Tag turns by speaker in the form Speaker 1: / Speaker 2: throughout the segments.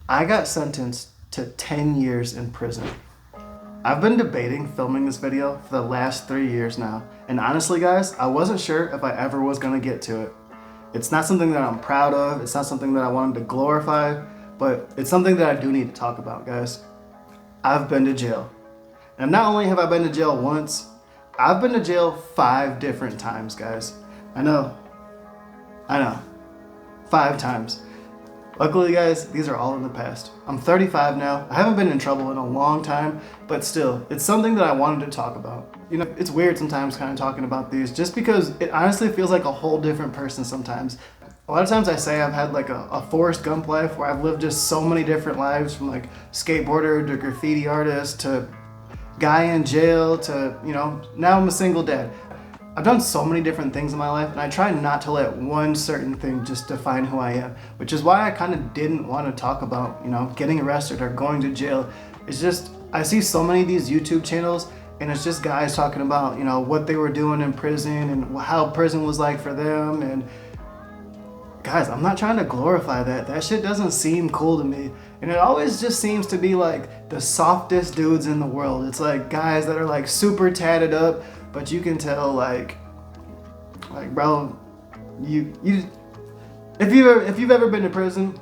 Speaker 1: I got sentenced to 10 years in prison. I've been debating filming this video for the last 3 years now, and honestly guys, I wasn't sure if I ever was gonna get to it. It's not something that I'm proud of, it's not something that I wanted to glorify, but it's something that I do need to talk about, guys. I've been to jail. And not only have I been to jail once, I've been to jail 5 different times, guys. I know. 5 times. Luckily guys, these are all in the past. I'm 35 now. I haven't been in trouble in a long time, but still, it's something that I wanted to talk about. You know, it's weird sometimes kind of talking about these just because it honestly feels like a whole different person sometimes. A lot of times I say I've had like a Forrest Gump life where I've lived just so many different lives, from like skateboarder to graffiti artist to guy in jail to, you know, now I'm a single dad. I've done so many different things in my life, and I try not to let one certain thing just define who I am, which is why I kind of didn't want to talk about, you know, getting arrested or going to jail. It's just, I see so many of these YouTube channels, and it's just guys talking about, you know, what they were doing in prison and how prison was like for them. And guys, I'm not trying to glorify that. That shit doesn't seem cool to me. And it always just seems to be like the softest dudes in the world. It's like guys that are like super tatted up, but you can tell like bro, if you've ever been to prison,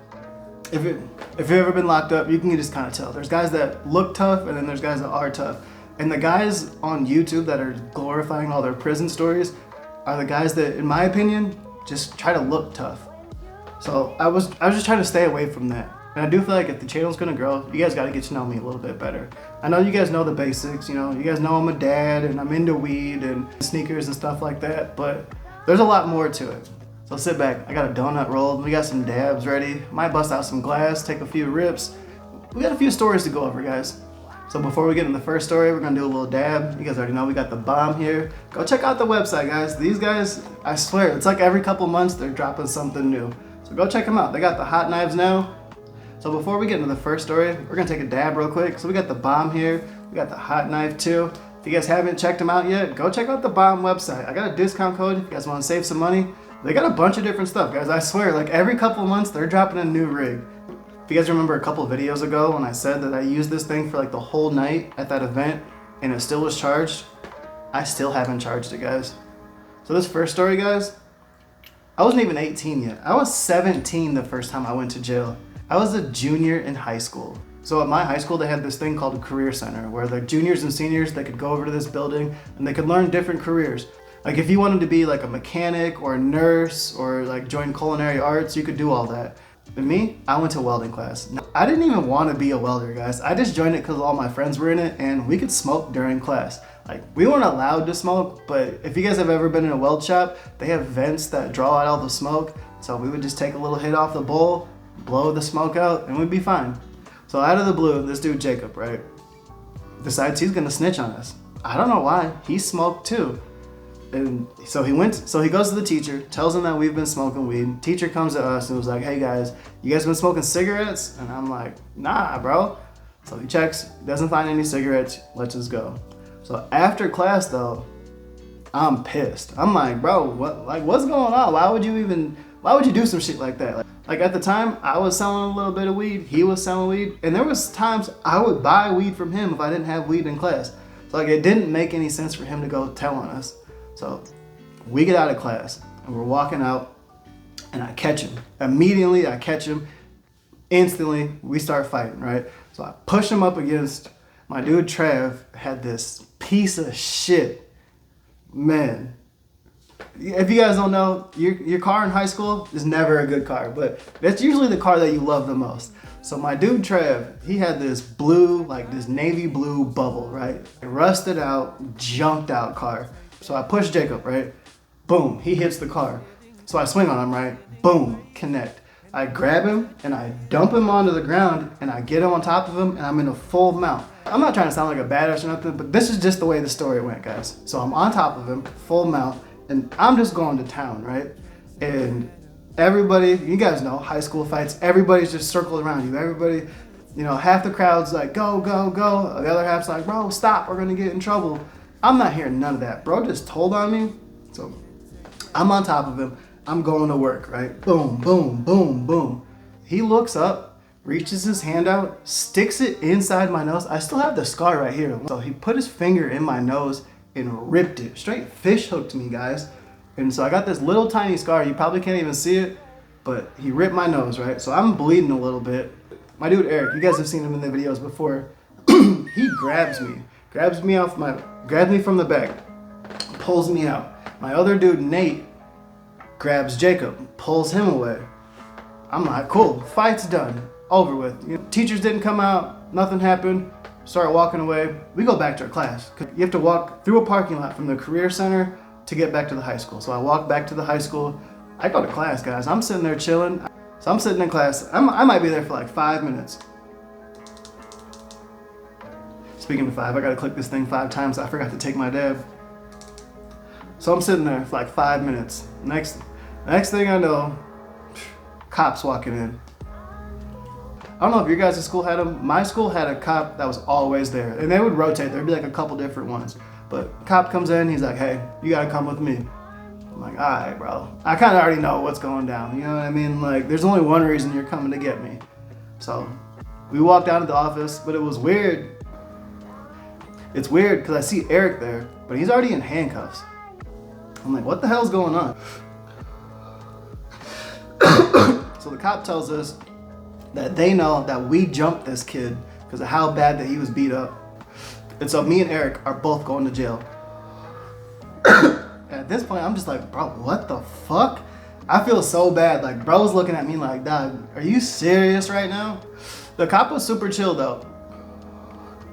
Speaker 1: if you've ever been locked up, you can just kind of tell. There's guys that look tough, and then there's guys that are tough. And the guys on YouTube that are glorifying all their prison stories are the guys that, in my opinion, just try to look tough. So I was just trying to stay away from that. And I do feel like if the channel's gonna grow, you guys gotta get to know me a little bit better. I know you guys know the basics, you know, you guys know I'm a dad and I'm into weed and sneakers and stuff like that, but there's a lot more to it. So sit back, I got a donut rolled, we got some dabs ready, might bust out some glass, take a few rips. We got a few stories to go over, guys. So before we get into the first story, we're gonna do a little dab. You guys already know we got the bomb here. Go check out the website, guys. These guys, I swear, it's like every couple months they're dropping something new. So go check them out. They got the hot knives now. So before we get into the first story, we're gonna take a dab real quick. So we got the bomb here, we got the hot knife too. If you guys haven't checked them out yet, go check out the bomb website. I got a discount code if you guys wanna save some money. They got a bunch of different stuff, guys. I swear, like every couple of months, they're dropping a new rig. If you guys remember a couple videos ago when I said that I used this thing for like the whole night at that event and it still was charged, I still haven't charged it, guys. So this first story, guys, I wasn't even 18 yet. I was 17 the first time I went to jail. I was a junior in high school. So at my high school, they had this thing called a career center where the juniors and seniors, they could go over to this building and they could learn different careers. Like if you wanted to be like a mechanic or a nurse or like join culinary arts, you could do all that. But me, I went to welding class. I didn't even want to be a welder, guys. I just joined it because all my friends were in it and we could smoke during class. Like we weren't allowed to smoke, but if you guys have ever been in a weld shop, they have vents that draw out all the smoke. So we would just take a little hit off the bowl, blow the smoke out, and we'd be fine. So out of the blue, this dude Jacob, right, decides he's gonna snitch on us. I don't know why. He smoked too. And so he goes to the teacher, tells him that we've been smoking weed. Teacher comes to us and was like, hey guys, you guys been smoking cigarettes? And I'm like, nah, bro. So he checks, doesn't find any cigarettes, lets us go. So after class though, I'm pissed. I'm like, bro, what's going on? Why would you do some shit like that? Like at the time, I was selling a little bit of weed, he was selling weed, and there was times I would buy weed from him if I didn't have weed in class. So like it didn't make any sense for him to go tell on us. So we get out of class and we're walking out and I catch him. Immediately I catch him, instantly we start fighting, right? So I push him up against my dude Trav, had this piece of shit, man. If you guys don't know, your car in high school is never a good car, but that's usually the car that you love the most. So my dude Trav, he had this blue, like this navy blue bubble, right? Rusted out, junked out car. So I push Jacob, right? Boom, he hits the car. So I swing on him, right? Boom, connect. I grab him and I dump him onto the ground and I get him on top of him and I'm in a full mount. I'm not trying to sound like a badass or nothing, but this is just the way the story went, guys. So I'm on top of him, full mount, and I'm just going to town, right? And everybody, you guys know, high school fights, everybody's just circled around you. Everybody, you know, half the crowd's like, go, go, go. The other half's like, bro, stop, we're gonna get in trouble. I'm not hearing none of that. Bro just told on me. So I'm on top of him. I'm going to work, right? Boom, boom, boom, boom. He looks up reaches his hand out, sticks it inside my nose. I still have the scar right here. So he put his finger in my nose and ripped it. Straight fish hooked me, guys. And so I got this little tiny scar. You probably can't even see it, but he ripped my nose, right? So I'm bleeding a little bit. My dude Eric, you guys have seen him in the videos before. He grabs me from the back, pulls me out. My other dude Nate grabs Jacob, pulls him away. I'm like, cool, fight's done, over with. You know, teachers didn't come out, nothing happened. Start walking away. We go back to our class. You have to walk through a parking lot from the career center to get back to the high school. So I walk back to the high school. I go to class, guys. I'm sitting there chilling. So I'm sitting in class. I might be there for like 5 minutes. Speaking of 5, I gotta click this thing 5 times. I forgot to take my dab. So I'm sitting there for like 5 minutes. Next thing I know, cops walking in. I don't know if your guys' school had them. My school had a cop that was always there, and they would rotate. There'd be like a couple different ones. But cop comes in, he's like, hey, you gotta come with me. I'm like, all right, bro. I kind of already know what's going down. You know what I mean? Like, there's only one reason you're coming to get me. So we walked down to the office, but it was weird. It's weird because I see Eric there, but he's already in handcuffs. I'm like, what the hell's going on? So the cop tells us that they know that we jumped this kid because of how bad that he was beat up. And so me and Eric are both going to jail. At this point, I'm just like, bro, what the fuck? I feel so bad. Like, bro's looking at me like, dog, are you serious right now? The cop was super chill though.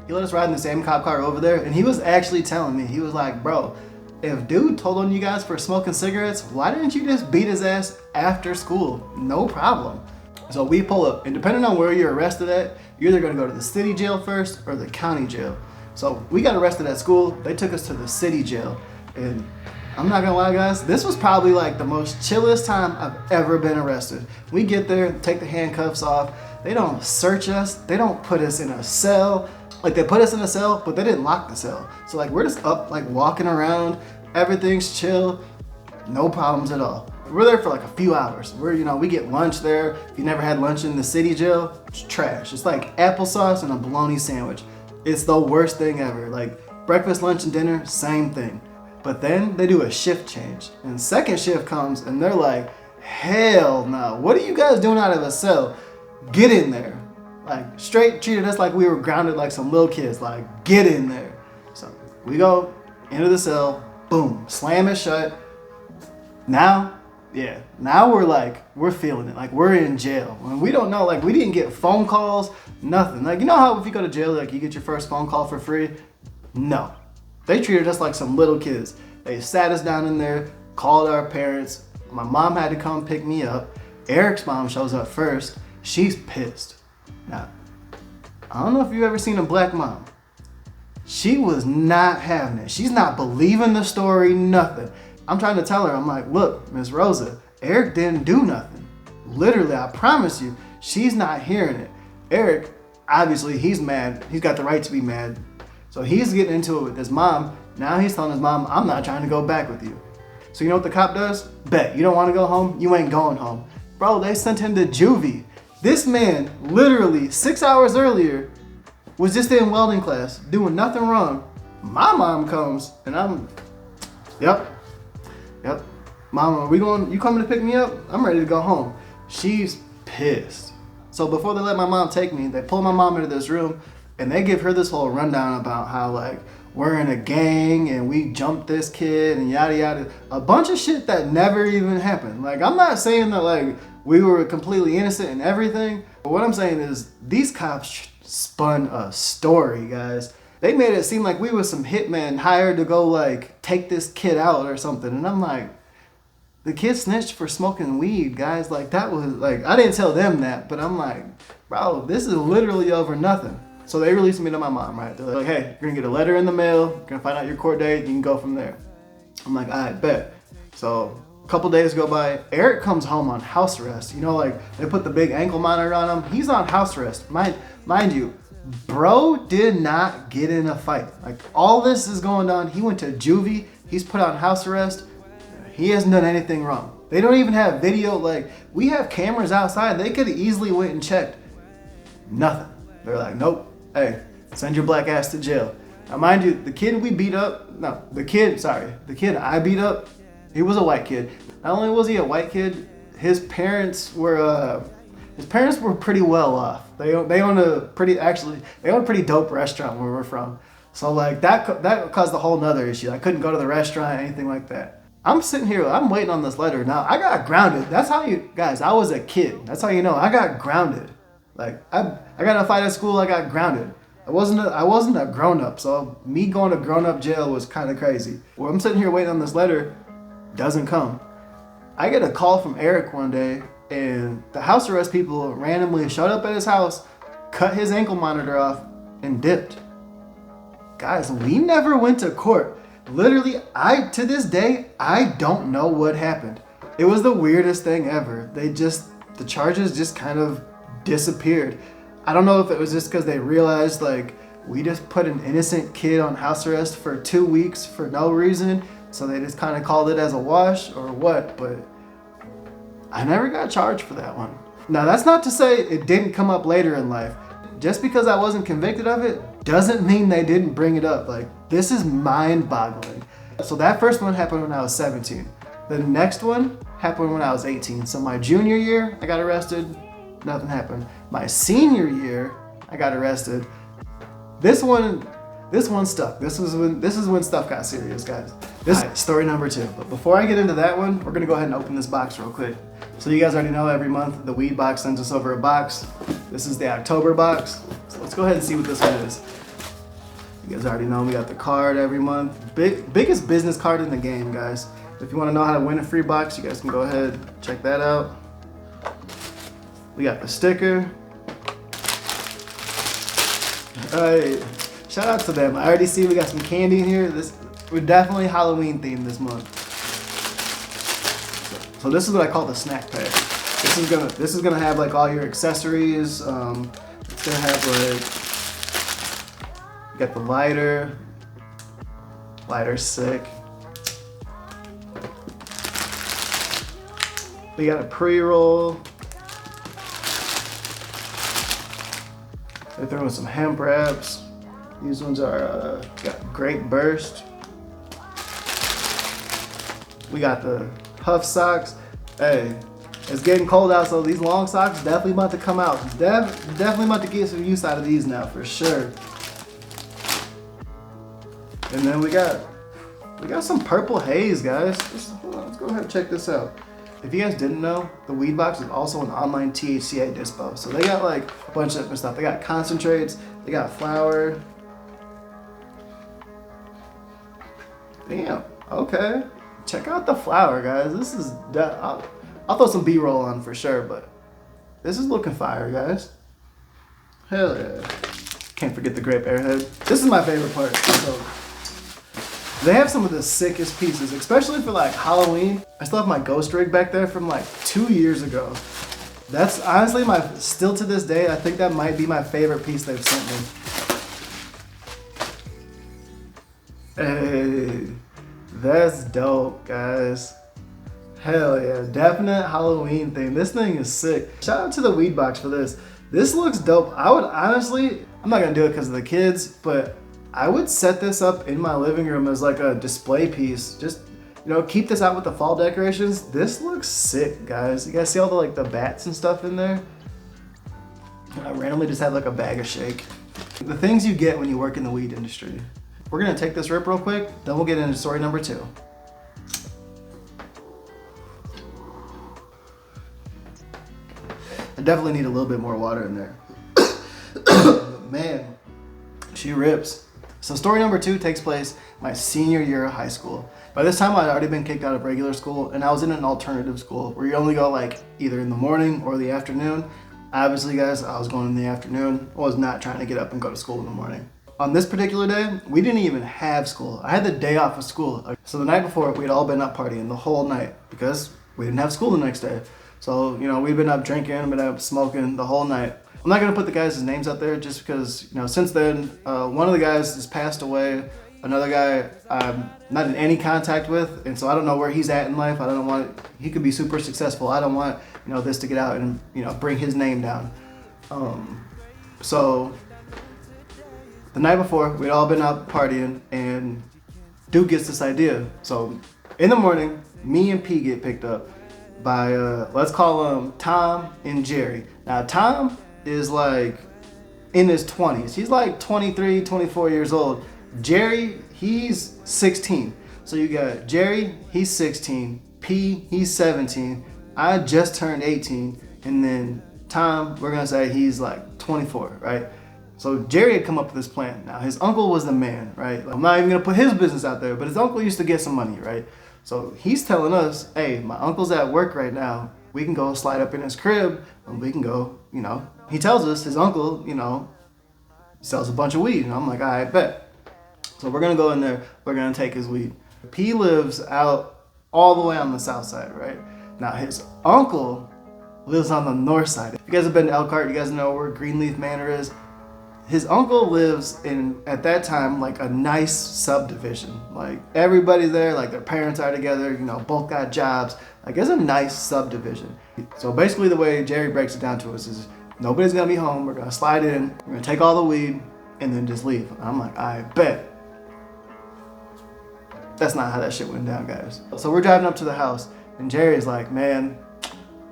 Speaker 1: He let us ride in the same cop car over there, and he was actually telling me, he was like, bro, if dude told on you guys for smoking cigarettes, why didn't you just beat his ass after school? No problem. So we pull up, and depending on where you're arrested at, you're either gonna go to the city jail first or the county jail. So we got arrested at school. They took us to the city jail, and I'm not gonna lie, guys, this was probably like the most chillest time I've ever been arrested. We get there, take the handcuffs off. They don't search us. They don't put us in a cell. Like, they put us in a cell, but they didn't lock the cell. So like, we're just up, like walking around. Everything's chill, no problems at all. We're there for like a few hours. We get lunch there. If you never had lunch in the city jail, it's trash. It's like applesauce and a bologna sandwich. It's the worst thing ever. Like, breakfast, lunch, and dinner, same thing. But then they do a shift change, and second shift comes, and they're like, hell no, what are you guys doing out of a cell? Get in there. Like, straight treated us like we were grounded like some little kids, like, get in there. So we go into the cell, boom, slam it shut. Now we're feeling it, like we're in jail. And we don't know, like, we didn't get phone calls, nothing. Like, you know how if you go to jail, like, you get your first phone call for free? No. They treated us like some little kids. They sat us down in there, called our parents. My mom had to come pick me up. Eric's mom shows up first. She's pissed. Now, I don't know if you've ever seen a black mom. She was not having it. She's not believing the story, nothing. I'm trying to tell her, I'm like, look, Miss Rosa, Eric didn't do nothing. Literally, I promise you, she's not hearing it. Eric, obviously, he's mad. He's got the right to be mad. So he's getting into it with his mom. Now he's telling his mom, I'm not trying to go back with you. So you know what the cop does? Bet, you don't want to go home? You ain't going home. Bro, they sent him to juvie. This man, literally 6 hours earlier, was just in welding class, doing nothing wrong. My mom comes, and I'm, yep. Mama, you coming to pick me up? I'm ready to go home. She's pissed. So before they let my mom take me, they pull my mom into this room, and they give her this whole rundown about how, like, we're in a gang and we jumped this kid and yada yada. A bunch of shit that never even happened. Like, I'm not saying that, like, we were completely innocent and everything, but what I'm saying is these cops spun a story, guys. They made it seem like we were some hitman hired to go, like, take this kid out or something. And I'm like, the kid snitched for smoking weed, guys. Like, that was, like, I didn't tell them that, but I'm like, bro, this is literally over nothing. So they released me to my mom, right? They're like, hey, you're gonna get a letter in the mail, you're gonna find out your court date, you can go from there. I'm like, I bet. So a couple days go by, Eric comes home on house arrest. You know, like, they put the big ankle monitor on him. He's on house arrest. Mind you, bro did not get in a fight. Like, all this is going on. He went to juvie, he's put on house arrest. He hasn't done anything wrong. They don't even have video. Like, we have cameras outside. They could have easily went and checked. Nothing. They're like, nope, hey, send your black ass to jail. Now mind you, the kid I beat up, he was a white kid. Not only was he a white kid, his parents were pretty well off. They own a pretty dope restaurant where we're from. So like that caused a whole nother issue. I couldn't go to the restaurant, anything like that. I'm sitting here, I'm waiting on this letter. Now I got grounded. That's how I was a kid. That's how you know I got grounded. Like I got in a fight at school, I got grounded. I wasn't a grown up, so me going to grown up jail was kind of crazy. Well, I'm sitting here waiting on this letter, doesn't come. I get a call from Eric one day, and the house arrest people randomly showed up at his house, cut his ankle monitor off, and dipped. Guys, we never went to court. Literally, to this day, I don't know what happened. It was the weirdest thing ever. The charges just kind of disappeared. I don't know if it was just because they realized like we just put an innocent kid on house arrest for 2 weeks for no reason, so they just kind of called it as a wash or what, but I never got charged for that one. Now that's not to say it didn't come up later in life. Just because I wasn't convicted of it doesn't mean they didn't bring it up. Like, this is mind-boggling. So that first one happened when I was 17. The next one happened when I was 18. So my junior year, I got arrested. Nothing happened. My senior year, I got arrested. This one stuck. This is when stuff got serious, guys. Story number 2. But before I get into that one, we're gonna go ahead and open this box real quick. So you guys already know every month the weed box sends us over a box. This is the October box. So let's go ahead and see what this one is. You guys already know we got the card every month. Biggest business card in the game, guys. If you want to know how to win a free box, you guys can go ahead and check that out. We got the sticker. Alright, shout out to them. I already see we got some candy in here. We're definitely Halloween themed this month. So this is what I call the snack pack. This is gonna have like all your accessories. It's gonna have like, you got the lighter. Lighter's sick. We got a pre-roll. They're throwing some hemp wraps. These ones are got Great Burst. We got the Puff socks. Hey, it's getting cold out, so these long socks definitely about to come out. Definitely about to get some use out of these now for sure. And then we got some Purple Haze, guys. Hold on, let's go ahead and check this out. If you guys didn't know, the Weed Box is also an online THCA dispo. So they got like a bunch of different stuff. They got concentrates, they got flour. Damn, okay. Check out the flour, guys. This is, I'll throw some B-roll on for sure, but this is looking fire, guys. Hell yeah. Can't forget the grape airhead. This is my favorite part. So, they have some of the sickest pieces, especially for like Halloween. I still have my ghost rig back there from like 2 years ago. That's honestly still to this day, I think that might be my favorite piece they've sent me. Hey, that's dope, guys. Hell yeah, definite Halloween theme. This thing is sick. Shout out to the Weed Box for this. This looks dope. I would honestly, I'm not gonna do it because of the kids, but I would set this up in my living room as like a display piece. Just, you know, keep this out with the fall decorations. This looks sick, guys. You guys see all the bats and stuff in there? I randomly just had like a bag of shake. The things you get when you work in the weed industry. We're gonna take this rip real quick, then we'll get into story number 2. I definitely need a little bit more water in there. Man, she rips. So story number 2 takes place my senior year of high school. By this time I'd already been kicked out of regular school and I was in an alternative school where you only go like either in the morning or the afternoon. Obviously guys, I was going in the afternoon. I was not trying to get up and go to school in the morning. On this particular day, we didn't even have school. I had the day off of school. So the night before, we'd all been up partying the whole night because we didn't have school the next day. So, you know, we've been up drinking, been up smoking the whole night. I'm not gonna put the guys' names out there just because, you know, since then, one of the guys has passed away. Another guy I'm not in any contact with, and so I don't know where he's at in life. I don't want, he could be super successful. I don't want, you know, this to get out and, you know, bring his name down. So the night before, we'd all been out partying, and Duke gets this idea. So in the morning, me and P get picked up by, let's call them Tom and Jerry. Now, Tom is like in his 20s. He's like 23, 24 years old. Jerry, he's 16. So you got Jerry, he's 16. P, he's 17. I just turned 18. And then Tom, we're going to say he's like 24, right? So Jerry had come up with this plan. Now, his uncle was the man, right? I'm not even going to put his business out there, but his uncle used to get some money, right? So he's telling us, hey, my uncle's at work right now. We can go slide up in his crib and we can go, you know. He tells us his uncle, you know, sells a bunch of weed. And I'm like, all right, bet. So we're going to go in there. We're going to take his weed. P lives out all the way on the south side, right? Now, his uncle lives on the north side. If you guys have been to Elkhart, you guys know where Greenleaf Manor is. His uncle lives in, at that time, like a nice subdivision. Like everybody there, like their parents are together, you know, both got jobs. Like it's a nice subdivision. So basically the way Jerry breaks it down to us is nobody's gonna be home. We're gonna slide in, we're gonna take all the weed and then just leave. And I'm like, I bet. That's not how that shit went down, guys. So we're driving up to the house and Jerry's like, man,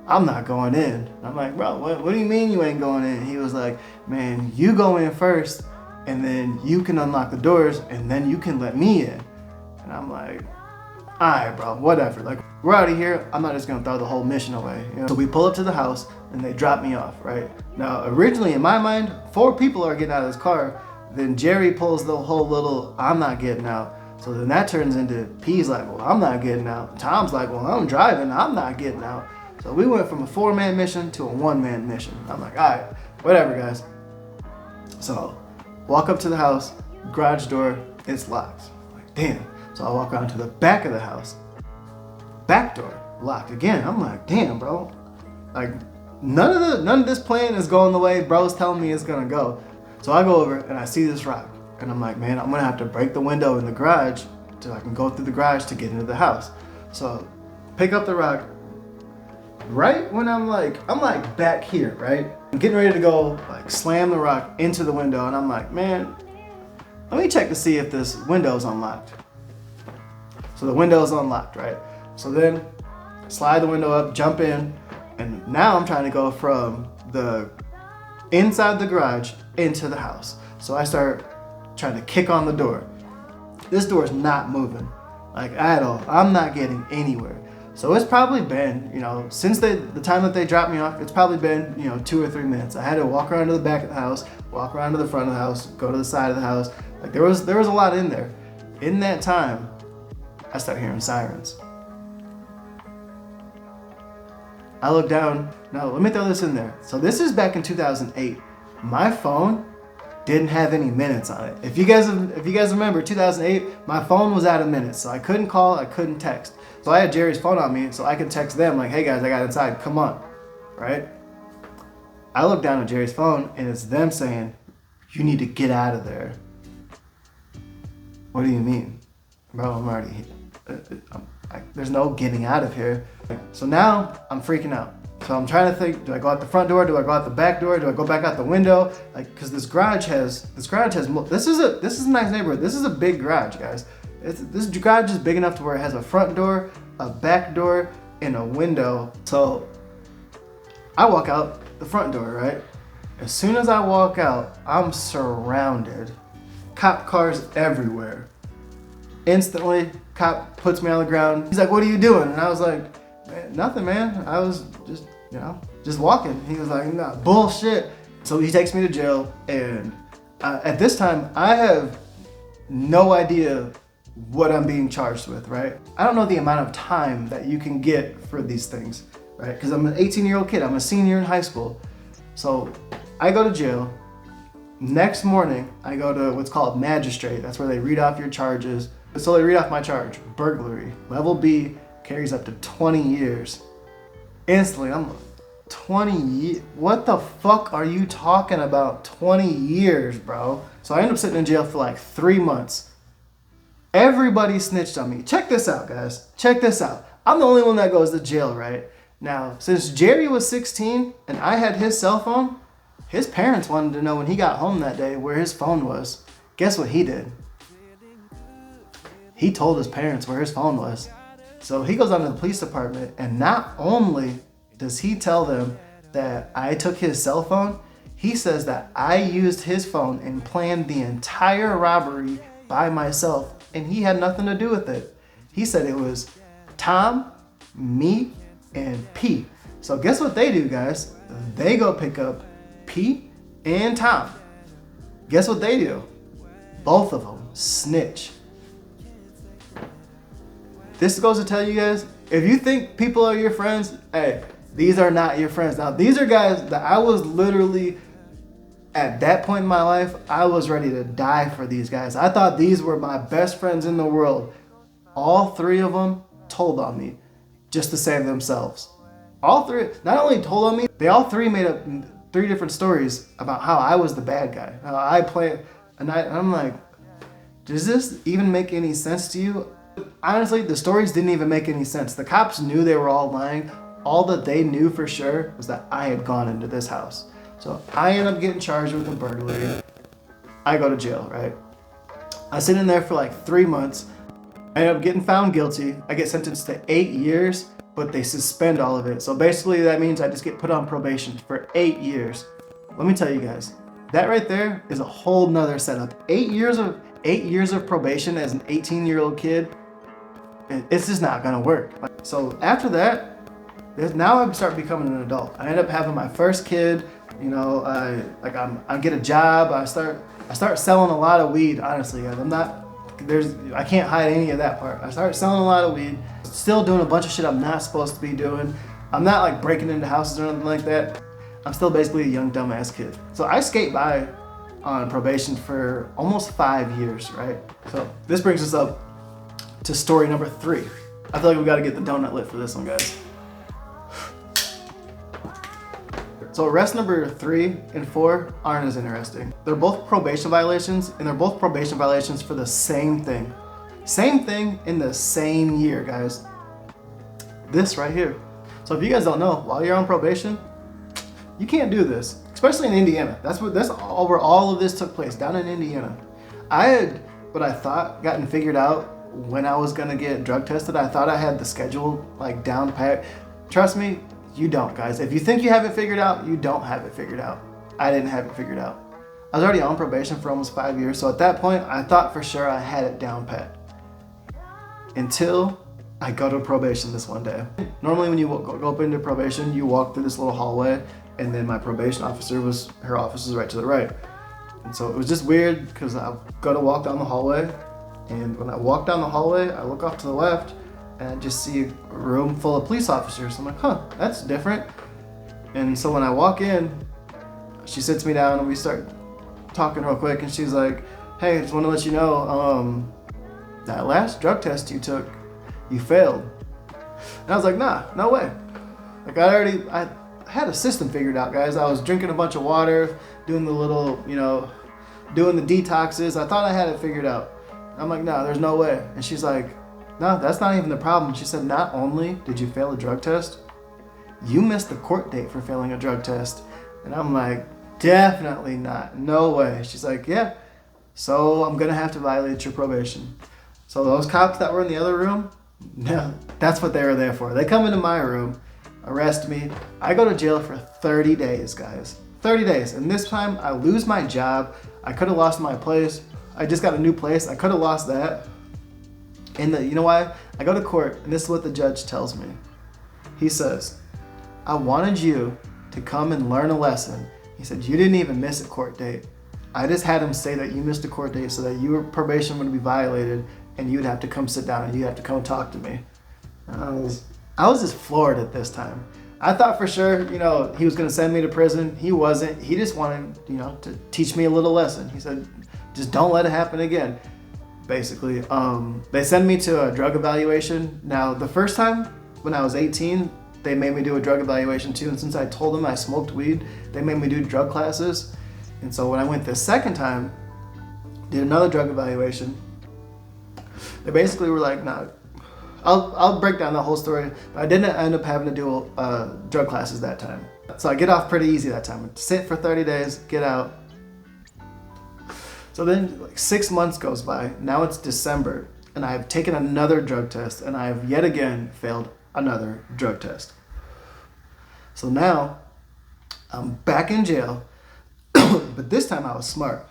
Speaker 1: I'm not going in. And I'm like, bro, what do you mean you ain't going in? He was like, man, you go in first and then you can unlock the doors and then you can let me in. And I'm like, all right, bro, whatever. Like, we're out of here. I'm not just gonna throw the whole mission away. You know? So we pull up to the house and they drop me off, right? Now, originally in my mind, 4 people are getting out of this car. Then Jerry pulls the whole little, I'm not getting out. So then that turns into P's like, well, I'm not getting out. Tom's like, well, I'm driving. I'm not getting out. So we went from a 4-man mission to a 1-man mission. I'm like, all right, whatever, guys. So walk up to the house, garage door, it's locked. I'm like, damn. So I walk around to the back of the house, back door locked again. I'm like, damn, bro. Like none of this plan is going the way bro's telling me it's gonna go. So I go over and I see this rock, and I'm like, man, I'm gonna have to break the window in the garage so I can go through the garage to get into the house. So pick up the rock. Right when I'm like back here, right? I'm getting ready to go like slam the rock into the window, and I'm like, man, let me check to see if this window's unlocked. So the window's unlocked, right? So then slide the window up, jump in, and now I'm trying to go from the inside the garage into the house. So I start trying to kick on the door. This door is not moving, like at all. I'm not getting anywhere. So it's probably been, you know, since the time that they dropped me off, it's probably been, you know, 2 or 3 minutes. I had to walk around to the back of the house, walk around to the front of the house, go to the side of the house. Like there was a lot in there. In that time, I started hearing sirens. I look down. Now let me throw this in there. So this is back in 2008. My phone didn't have any minutes on it. If you guys remember 2008, my phone was out of minutes, so I couldn't call, I couldn't text. So I had Jerry's phone on me, so I could text them like, hey guys, I got inside, come on, right? I look down at Jerry's phone and it's them saying, you need to get out of there. What do you mean? Bro, I'm already here. There's no getting out of here. So now I'm freaking out. So I'm trying to think, do I go out the front door? Do I go out the back door? Do I go back out the window? Like, cause this garage has, this is a nice neighborhood. This is a big garage, guys. This garage is big enough to where it has a front door, a back door, and a window. So I walk out the front door, right? As soon as I walk out, I'm surrounded. Cop cars everywhere. Instantly, cop puts me on the ground. He's like, what are you doing? And I was like, man, nothing, man. I was just, you know, just walking. He was like, nah, bullshit. So he takes me to jail, and at this time, I have no idea what I'm being charged with, right? I don't know the amount of time that you can get for these things, right? Because I'm an 18-year-old kid. I'm a senior in high school. So I go to jail. Next morning, I go to what's called magistrate. That's where they read off your charges. So they read off my charge, burglary, level B, carries up to 20 years. Instantly, I'm like, 20 years? What the fuck are you talking about? 20 years, bro. So I end up sitting in jail for like 3 months. Everybody snitched on me. Check this out, guys. Check this out. I'm the only one that goes to jail, right? Now, since Jerry was 16 and I had his cell phone, His parents wanted to know when he got home that day where his phone was. Guess what he did? He told his parents where his phone was. So he goes down to the police department, and not only does he tell them that I took his cell phone, he says that I used his phone and planned the entire robbery by myself, and he had nothing to do with it. He said it was Tom, me, and P. So guess what they do, guys? They go pick up P and Tom. Guess what they do? Both of them snitch. This goes to tell you guys, if you think people are your friends, hey, these are not your friends. Now, these are guys that I was literally, at that point in my life, I was ready to die for these guys. I thought these were my best friends in the world. All three of them told on me just to save themselves. All three, not only told on me, they all three made up 3 different stories about how I was the bad guy. How I played, and I'm like, does this even make any sense to you? Honestly, the stories didn't even make any sense. The cops knew they were all lying. All that they knew for sure was that I had gone into this house. So I end up getting charged with a burglary. I go to jail, right? I sit in there for like 3 months. I end up getting found guilty. I get sentenced to 8 years, but they suspend all of it. So basically that means I just get put on probation for 8 years. Let me tell you guys, that right there is a whole nother setup. 8 years of probation as an 18-year-old kid, it's just not gonna work. So after that, now I start becoming an adult. I end up having my first kid. You know, I get a job. I start selling a lot of weed. Honestly, guys, I can't hide any of that part. I start selling a lot of weed. Still doing a bunch of shit I'm not supposed to be doing. I'm not like breaking into houses or anything like that. I'm still basically a young dumbass kid. So I skate by on probation for almost 5 years, right? So this brings us up to story number 3. I feel like we got to get the donut lit for this one, guys. So arrest number 3 and 4 aren't as interesting. They're both probation violations, and they're both probation violations for the same thing. Same thing in the same year, guys. This right here. So if you guys don't know, while you're on probation, you can't do this, especially in Indiana. That's where all of this took place, down in Indiana. I had what I thought gotten figured out when I was gonna get drug tested. I thought I had the schedule like down pat. Trust me, you don't, guys. If you think you have it figured out, you don't have it figured out. I didn't have it figured out. I was already on probation for almost 5 years, so at that point, I thought for sure I had it down pat. Until I go to probation this one day. Normally when you go up into probation, you walk through this little hallway, and then my probation officer her office is right to the right. And so it was just weird because I go to walk down the hallway, and when I walk down the hallway, I look off to the left, and I just see a room full of police officers. I'm like, huh, that's different. And so when I walk in, she sits me down and we start talking real quick, and she's like, hey, just want to let you know, that last drug test you took, you failed. And I was like, nah, no way. Like I had a system figured out, guys. I was drinking a bunch of water, doing the little, doing the detoxes. I thought I had it figured out. I'm like, no, there's no way. And she's like, no, that's not even the problem. She said, not only did you fail a drug test, you missed the court date for failing a drug test. And I'm like, definitely not, no way. She's like, yeah, so I'm gonna have to violate your probation. So those cops that were in the other room, no, that's what they were there for. They come into my room, arrest me. I go to jail for 30 days, guys. 30 days. And this time I lose my job. I could have lost my place. I just got a new place. I could have lost that. And you know why? I go to court, and this is what the judge tells me. He says, I wanted you to come and learn a lesson. He said, you didn't even miss a court date. I just had him say that you missed a court date so that your probation would be violated, and you'd have to come sit down and you'd have to come talk to me. I was just floored at this time. I thought for sure, he was gonna send me to prison. He wasn't. He just wanted, to teach me a little lesson. He said, just don't let it happen again. Basically, they send me to a drug evaluation. Now, the first time when I was 18, they made me do a drug evaluation too. And since I told them I smoked weed, they made me do drug classes. And so when I went the second time, did another drug evaluation, they basically were like, nah, I'll break down the whole story. But I didn't end up having to do drug classes that time. So I get off pretty easy that time. Sit for 30 days, get out. So then like 6 months goes by. Now it's December and I've taken another drug test and I have yet again failed another drug test. So now I'm back in jail, but this time I was smart.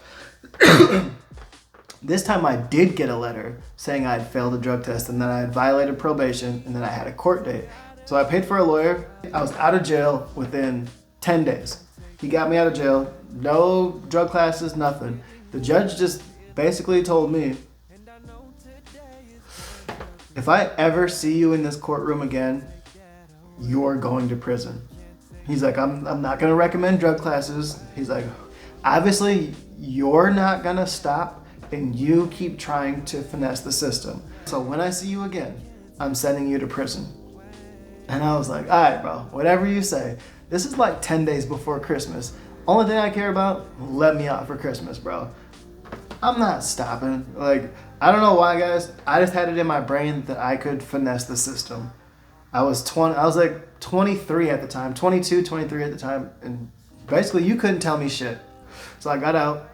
Speaker 1: This time I did get a letter saying I had failed a drug test and that I had violated probation and then I had a court date. So I paid for a lawyer. I was out of jail within 10 days. He got me out of jail, no drug classes, nothing. The judge just basically told me, if I ever see you in this courtroom again, you're going to prison. He's like, I'm not gonna recommend drug classes. He's like, obviously you're not gonna stop and you keep trying to finesse the system. So when I see you again, I'm sending you to prison. And I was like, all right, bro, whatever you say. This is like 10 days before Christmas. Only thing I care about, let me out for Christmas, bro. I'm not stopping. Like, I don't know why, guys. I just had it in my brain that I could finesse the system. I was like 23 at the time, 22, 23 at the time. And basically you couldn't tell me shit. So I got out,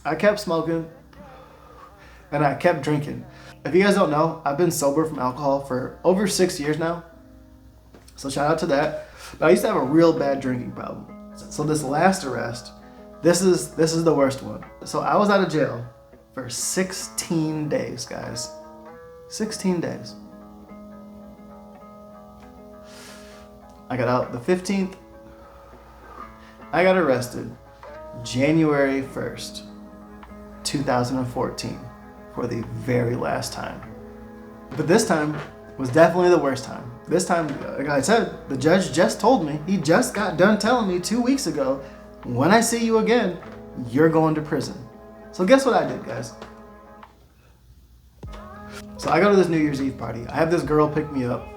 Speaker 1: I kept smoking, and I kept drinking. If you guys don't know, I've been sober from alcohol for over 6 years now. So shout out to that. But I used to have a real bad drinking problem. So this last arrest, this is the worst one. So I was out of jail for 16 days, guys. 16 days. I got out the 15th. I got arrested January 1st, 2014 for the very last time. But this time was definitely the worst time. This time, like I said, the judge just told me, he just got done telling me 2 weeks ago, when I see you again, you're going to prison. So guess what I did, guys? So I go to this New Year's Eve party. I have this girl pick me up.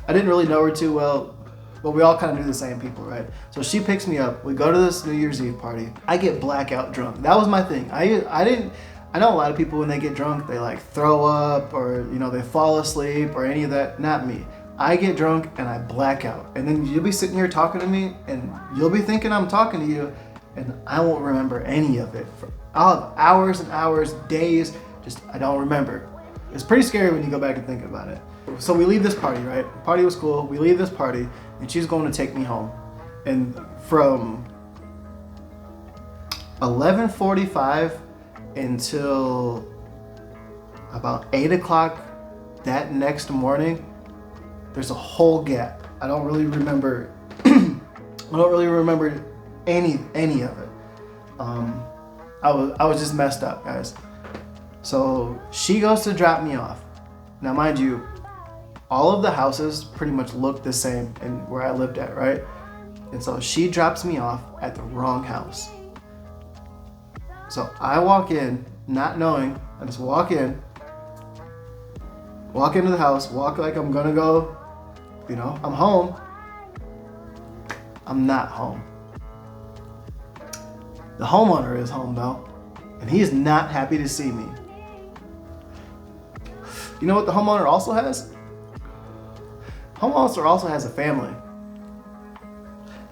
Speaker 1: I didn't really know her too well, but we all kind of knew the same people, right? So she picks me up. We go to this New Year's Eve party. I get blackout drunk. That was my thing. I know a lot of people when they get drunk, they like throw up or, you know, they fall asleep or any of that. Not me. I get drunk and I black out. And then you'll be sitting here talking to me and you'll be thinking I'm talking to you and I won't remember any of it. I'll have hours and hours, days, just I don't remember. It's pretty scary when you go back and think about it. So we leave this party, right? The party was cool. We leave this party and she's going to take me home. And from 11:45 until about 8 o'clock that next morning, there's a whole gap. I don't really remember. I don't really remember any of it. I was just messed up, guys. So she goes to drop me off. Now, mind you, all of the houses pretty much look the same in where I lived at, right? And so she drops me off at the wrong house. So I walk in, not knowing. I just walk into the house, walk like I'm gonna go, you know, I'm home. I'm not home. The homeowner is home though, and he is not happy to see me. You know what the homeowner also has? Homeowner also has a family.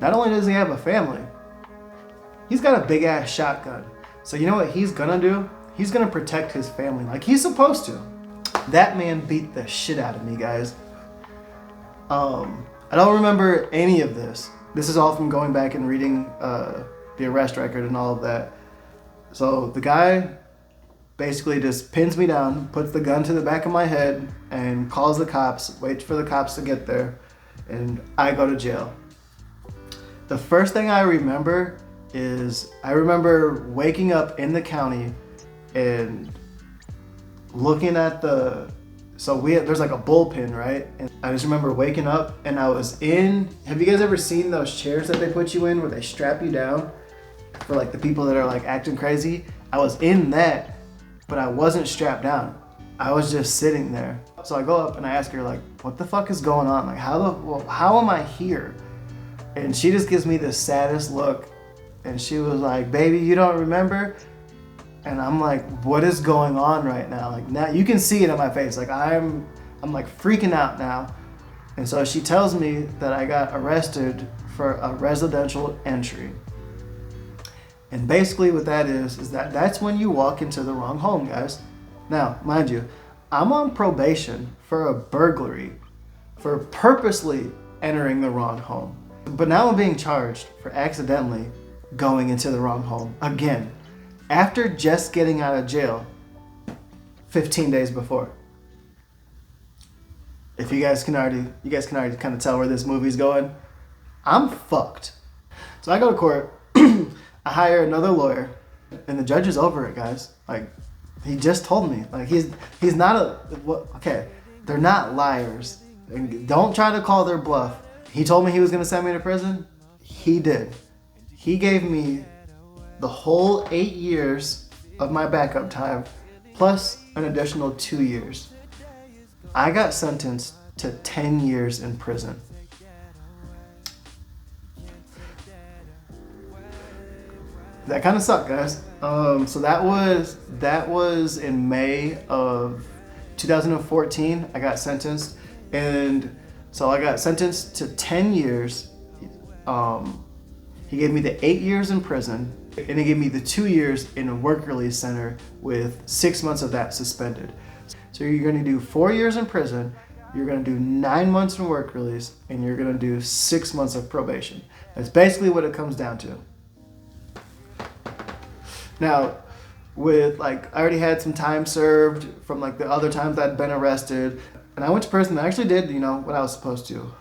Speaker 1: Not only does he have a family, he's got a big ass shotgun. So you know what he's gonna do? He's gonna protect his family like he's supposed to. That man beat the shit out of me, guys. I don't remember any of this. This is all from going back and reading the arrest record and all of that. So the guy basically just pins me down, puts the gun to the back of my head, and calls the cops, waits for the cops to get there, and I go to jail. The first thing I remember is I remember waking up in the county and looking at there's like a bullpen, right? And I just remember waking up and I was have you guys ever seen those chairs that they put you in where they strap you down for like the people that are like acting crazy? I was in that, but I wasn't strapped down. I was just sitting there. So I go up and I ask her like, what the fuck is going on? Like how am I here? And she just gives me the saddest look. And she was like, baby, you don't remember? And I'm like, what is going on right now? Like now you can see it in my face. Like I'm like freaking out now. And so she tells me that I got arrested for a residential entry. And basically what that is that's when you walk into the wrong home, guys. Now, mind you, I'm on probation for a burglary, for purposely entering the wrong home. But now I'm being charged for accidentally going into the wrong home again, after just getting out of jail 15 days before. If you guys can already kind of tell where this movie's going, I'm fucked. So I go to court, I hire another lawyer, and the judge is over it, guys. Like, he just told me, like, he's not okay, they're not liars. And don't try to call their bluff. He told me he was gonna send me to prison. He did. He gave me the whole 8 years of my backup time, plus an additional 2 years. I got sentenced to 10 years in prison. That kind of sucked, guys. So that was in May of 2014. I got sentenced, and so I got sentenced to 10 years. He gave me the 8 years in prison, and he gave me the 2 years in a work release center with 6 months of that suspended. So you're gonna do 4 years in prison, you're gonna do 9 months in work release, and you're gonna do 6 months of probation. That's basically what it comes down to. Now, with I already had some time served from the other times I'd been arrested, and I went to prison. I actually did, what I was supposed to.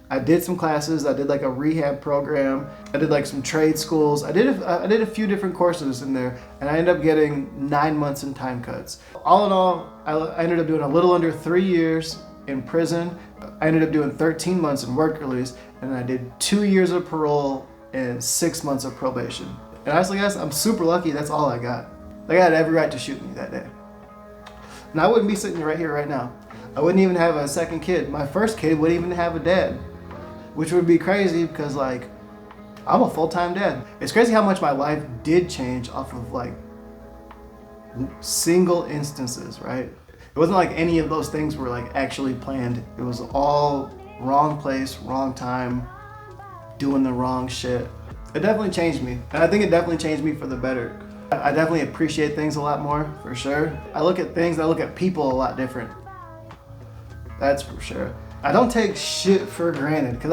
Speaker 1: I did some classes. I did a rehab program. I did some trade schools. I did a few different courses in there, and I ended up getting 9 months in time cuts. All in all, I ended up doing a little under 3 years in prison. I ended up doing 13 months in work release, and I did 2 years of parole and 6 months of probation. And honestly, guys, I'm super lucky. That's all I got. They had every right to shoot me that day. And I wouldn't be sitting right here right now. I wouldn't even have a second kid. My first kid wouldn't even have a dad, which would be crazy because I'm a full-time dad. It's crazy how much my life did change off of single instances, right? It wasn't like any of those things were actually planned. It was all wrong place, wrong time, doing the wrong shit. It definitely changed me, and I think it definitely changed me for the better. I definitely appreciate things a lot more, for sure. I look at things, I look at people a lot different. That's for sure. I don't take shit for granted, because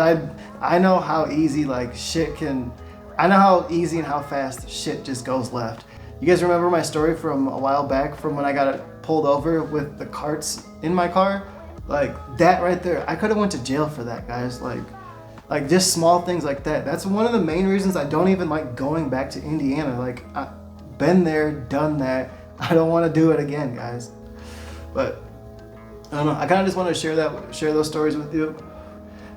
Speaker 1: I know how easy I know how easy and how fast shit just goes left. You guys remember my story from a while back, from when I got pulled over with the carts in my car? That right there, I could have went to jail for that, guys. Just small things like that. That's one of the main reasons I don't even like going back to Indiana. I've been there, done that. I don't want to do it again, guys. But I don't know. I kind of just want to share those stories with you,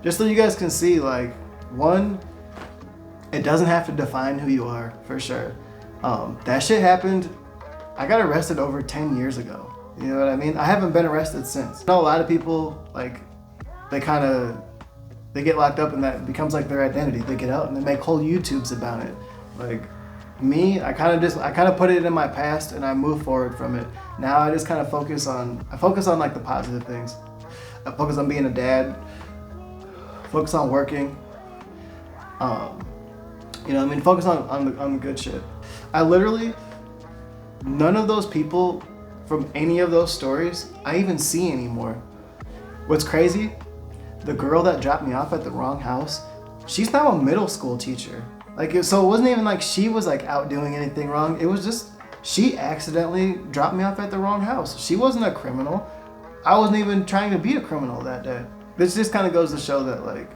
Speaker 1: just so you guys can see. One, it doesn't have to define who you are, for sure. That shit happened. I got arrested over 10 years ago. You know what I mean? I haven't been arrested since. I know a lot of people they get locked up and that becomes their identity. They get out and they make whole YouTubes about it. Me, I kind of put it in my past and I move forward from it. Now I just kind of focus on the positive things. I focus on being a dad, focus on working, focus on the good shit. I literally, none of those people from any of those stories I even see anymore. What's crazy, the girl that dropped me off at the wrong house, she's now a middle school teacher. So it wasn't even she was out doing anything wrong. It was just, she accidentally dropped me off at the wrong house. She wasn't a criminal. I wasn't even trying to be a criminal that day. This just kind of goes to show that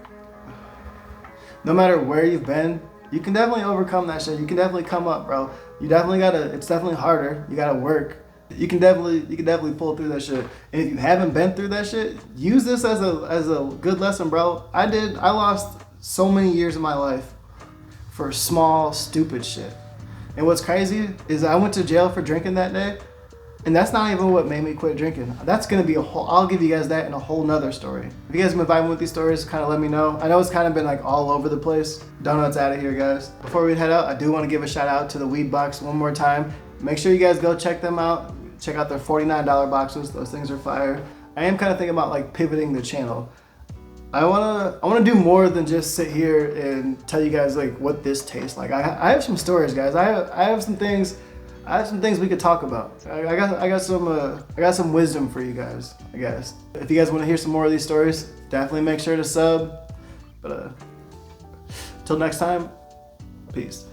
Speaker 1: no matter where you've been, you can definitely overcome that shit. You can definitely come up, bro. You definitely it's definitely harder. You gotta work. You can definitely pull through that shit. And if you haven't been through that shit, use this as a good lesson, bro. I lost so many years of my life for small, stupid shit. And what's crazy is I went to jail for drinking that day, and that's not even what made me quit drinking. That's gonna be I'll give you guys that in a whole nother story. If you guys have been vibing with these stories, kind of let me know. I know it's kind of been all over the place. Donuts out of here, guys. Before we head out, I do want to give a shout out to the Weed Box one more time. Make sure you guys go check them out. Check out their $49 boxes. Those things are fire. I am kind of thinking about pivoting the channel. I wanna do more than just sit here and tell you guys like what this tastes like. I have some stories, guys. I have some things. I have some things we could talk about. I got some wisdom for you guys, I guess. If you guys want to hear some more of these stories, definitely make sure to sub. But till next time, peace.